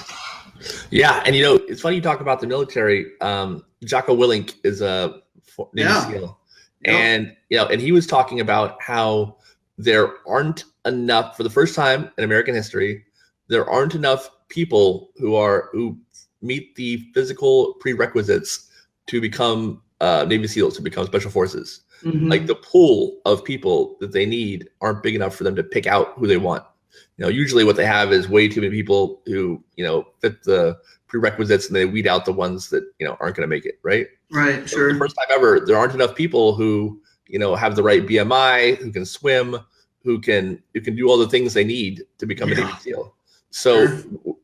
Yeah, and it's funny you talk about the military. Jocko Willink is a Navy SEAL, and and he was talking about how there aren't enough, for the first time in American history, there aren't enough people who meet the physical prerequisites to become Navy SEALs, to become Special Forces. Mm-hmm. Like the pool of people that they need aren't big enough for them to pick out who they want. Usually what they have is way too many people who, fit the prerequisites, and they weed out the ones that, aren't going to make it. Right. Right. So sure. the first time ever, there aren't enough people who, have the right BMI, who can swim, who can do all the things they need to become a Navy SEAL. So,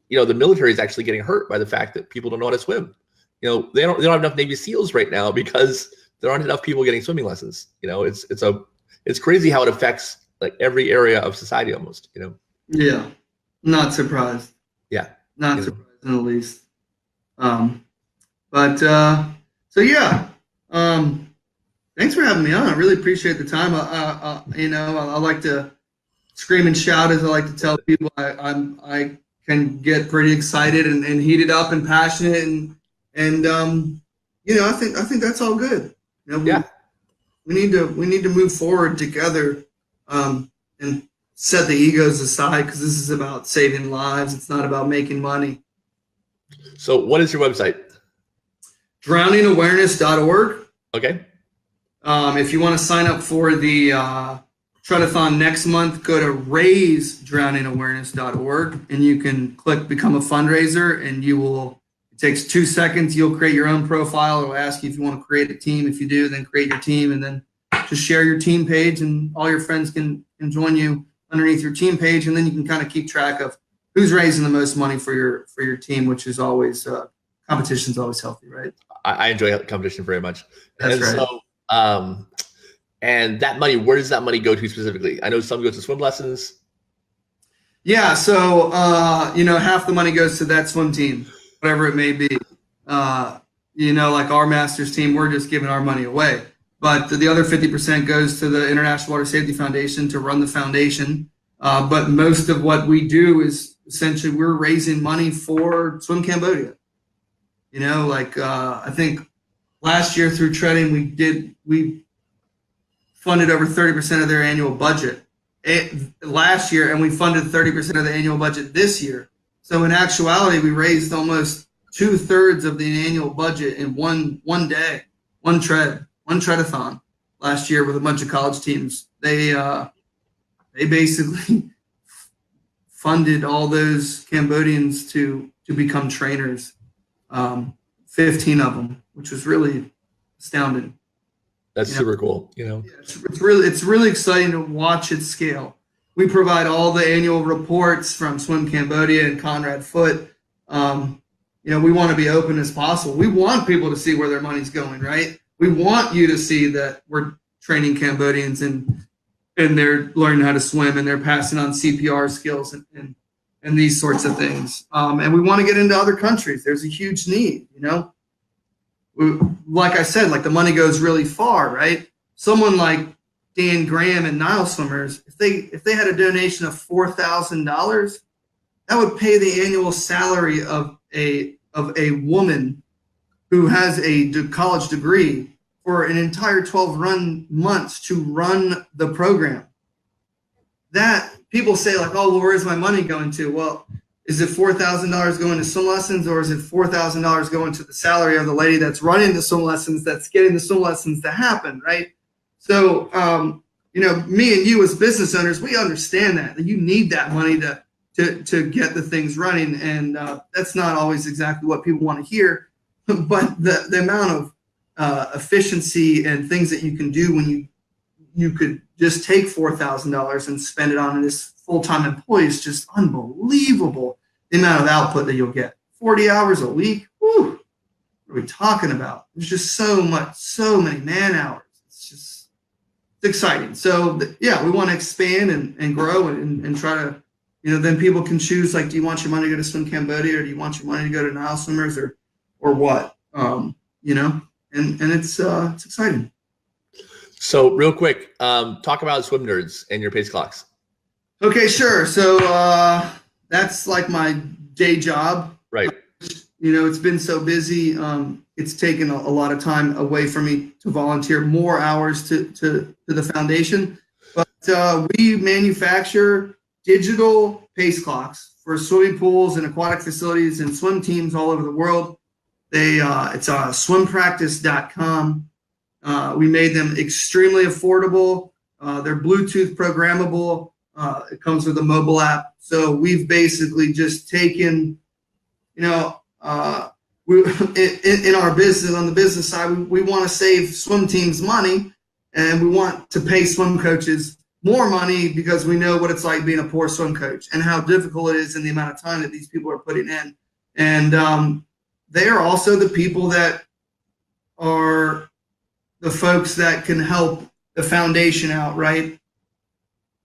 the military is actually getting hurt by the fact that people don't know how to swim. They don't have enough Navy SEALs right now because there aren't enough people getting swimming lessons. It's crazy how it affects like every area of society almost, Yeah. Not surprised. Yeah. Not surprised in the least. Thanks for having me on. I really appreciate the time. I like to scream and shout, as I like to tell people. I can get pretty excited and heated up and passionate, and I think that's all good. We need to move forward together, and set the egos aside, because this is about saving lives. It's not about making money. So what is your website? DrowningAwareness.org. Okay. If you want to sign up for the Treadathon next month, go to raisedrowningawareness.org, and you can click Become a Fundraiser, and it takes 2 seconds. You'll create your own profile. It'll ask you if you want to create a team. If you do, then create your team, and then just share your team page, and all your friends can join you underneath your team page, and then you can kind of keep track of who's raising the most money for your team, which is always competition's always healthy, right? I enjoy competition very much. That's right. So, and that money, where does that money go to specifically? I know some goes to swim lessons. Yeah, so half the money goes to that swim team, whatever it may be. Like our masters team, we're just giving our money away. But the other 50% goes to the International Water Safety Foundation to run the foundation. But most of what we do is essentially we're raising money for Swim Cambodia. I think last year through Treading, we funded over 30% of their annual budget last year, and we funded 30% of the annual budget this year. So in actuality, we raised almost 2/3 of the annual budget in one day, one treadathon last year with a bunch of college teams. They basically funded all those Cambodians to become trainers, 15 of them, which was really astounding. That's super cool. It's really exciting to watch it scale. We provide all the annual reports from Swim Cambodia and Conrad Foote. We want to be open as possible. We want people to see where their money's going, right? We want you to see that we're training Cambodians and they're learning how to swim, and they're passing on CPR skills and these sorts of things. And we want to get into other countries. There's a huge need, like I said, like the money goes really far, right? Someone like Dan Graham and Nile Swimmers, if they had a donation of $4,000, that would pay the annual salary of a woman who has a college degree for an entire 12 months to run the program. That people say like, oh, well, where's my money going to? Well, is it $4,000 going to swim lessons, or is it $4,000 going to the salary of the lady that's running the swim lessons, that's getting the swim lessons to happen, right? So, me and you as business owners, we understand that you need that money to get the things running, and that's not always exactly what people want to hear. But the amount of efficiency and things that you can do when you could just take $4,000 and spend it on this full-time employee is just unbelievable. The amount of output that you'll get, 40 hours a week. Whew, what are we talking about? There's just so many man hours. It's exciting. So we want to expand and grow and try to, then people can choose, like, do you want your money to go to Swim Cambodia, or do you want your money to go to Nile Swimmers, or what? And it's exciting. So real quick, talk about Swim Nerds and your pace clocks. Okay, sure. So that's like my day job. Right. it's been so busy. It's taken a lot of time away from me to volunteer more hours to the foundation. But we manufacture digital pace clocks for swimming pools and aquatic facilities and swim teams all over the world. It's swimpractice.com. We made them extremely affordable. They're Bluetooth programmable. It comes with a mobile app. So we've basically just taken, we in our business, on the business side, we want to save swim teams money, and we want to pay swim coaches more money because we know what it's like being a poor swim coach and how difficult it is and the amount of time that these people are putting in. And they are also the people that are the folks that can help the foundation out, right?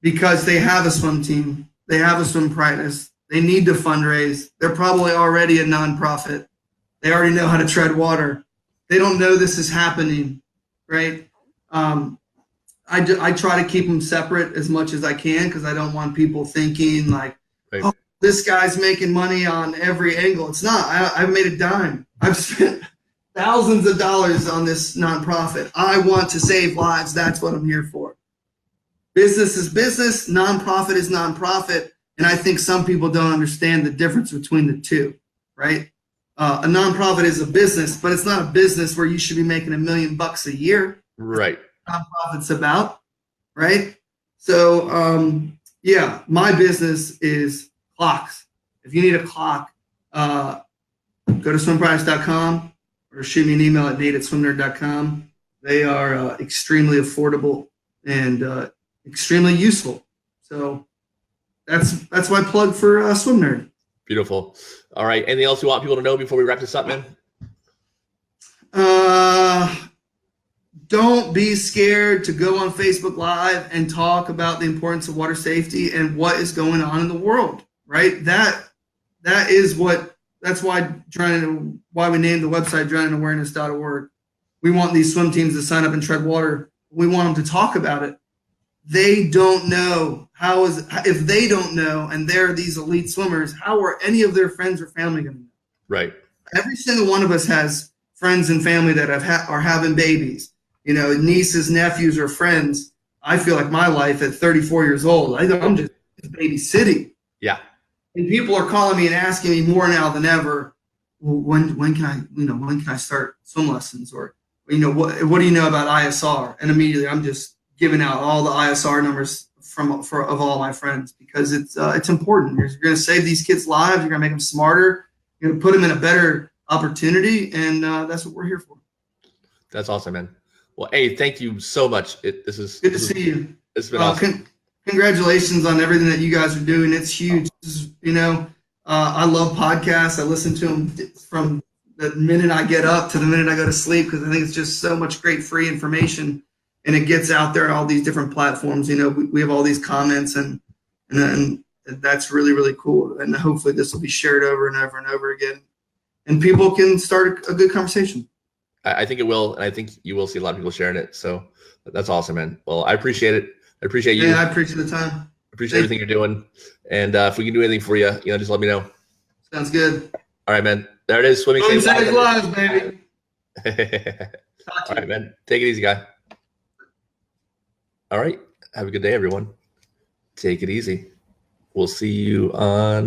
Because they have a swim team, they have a swim practice, they need to fundraise. They're probably already a nonprofit. They already know how to tread water. They don't know this is happening, right? I try to keep them separate as much as I can because I don't want people thinking like, right. Oh, this guy's making money on every angle. It's not. I've made a dime. I've spent thousands of dollars on this nonprofit. I want to save lives. That's what I'm here for. Business is business. Nonprofit is nonprofit. And I think some people don't understand the difference between the two, right? A nonprofit is a business, but it's not a business where you should be making $1 million a year. Right. Nonprofit's about, right? So, yeah, my business is clocks. If you need a clock, go to swimpractice.com or shoot me an email at nate@swimnerd.com. They are extremely affordable and extremely useful. So that's my plug for Swim Nerd. Beautiful. All right. Anything else you want people to know before we wrap this up, man? Don't be scared to go on Facebook Live and talk about the importance of water safety and what is going on in the world, right? That's why we named the website drowningAwareness.org. We want these swim teams to sign up and tread water. We want them to talk about it. They don't know if they don't know and they're these elite swimmers, how are any of their friends or family going to know? Right. Every single one of us has friends and family that are having babies. Nieces, nephews, or friends. I feel like my life at 34 years old, I'm just babysitting. Yeah. And people are calling me and asking me more now than ever. Well, when can I start swim lessons? Or, what do you know about ISR? And immediately I'm just giving out all the ISR numbers of all my friends because it's important. You're going to save these kids' lives. You're going to make them smarter. You're going to put them in a better opportunity, and that's what we're here for. That's awesome, man. Well, hey, thank you so much. This is good to see you. It's been awesome. Congratulations on everything that you guys are doing. It's huge. I love podcasts. I listen to them from the minute I get up to the minute I go to sleep because I think it's just so much great free information, and it gets out there on all these different platforms. We have all these comments, and that's really, really cool. And hopefully this will be shared over and over and over again, and people can start a good conversation. I think it will, and I think you will see a lot of people sharing it. So that's awesome, man. Well, I appreciate it. I appreciate you. Yeah, I appreciate the time. I appreciate everything you're doing. And if we can do anything for you, just let me know. Sounds good. All right, man. There it is. Swimming saves lives, baby. All right, man. Take it easy, guy. All right. Have a good day, everyone. Take it easy. We'll see you on